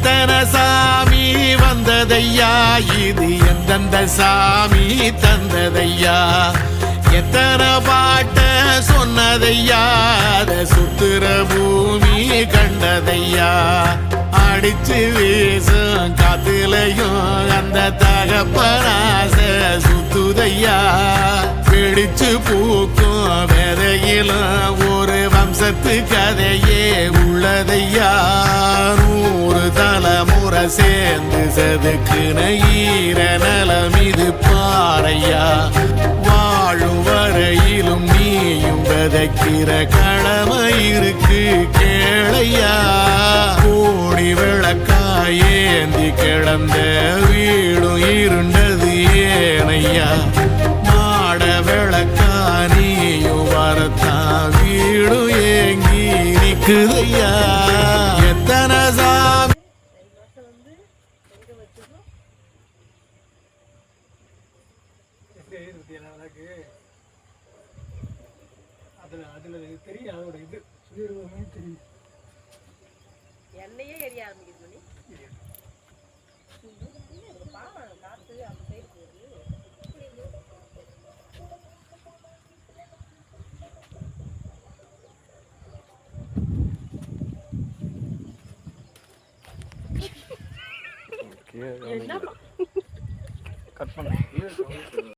எத்தனை சாமி வந்ததையா, இது எந்தெந்த சாமி தந்ததையா, எத்தனை பாட்ட சொன்னதையா, அத சுத்துற பூமி கண்டதையா, அடிச்சு வீசும் காத்துலையும் அந்த தகப்பனாச சுத்துதையா, பிடிச்சு பூக்கும் விதையிலும் ஒரு வம்சத்து கதையே உள்ளதையா, 100 தலைமுறை சேர்ந்து செதுக்குன ஈர நலம் இது பாறையா, வாழும் வரையிலும் நீயும் விதைக்கிற கடமை இருக்கு கேளையா, கோடி விளக்காயேந்தி கிடந்த வீடும் இருண்டது ஏனையா, மாட விளக்கா நீயும் வரத்தா வீடும் ஏங்கி நிக்குதையா, எத்தனை சாமி அதுல தெரியும், அதோட இது சுயரூபமே தெரியும். என்னையே எரிய ஆரம்பிக்குது மணி. பாவம் காத்து அந்த சைடு போகுது. கட் பண்ண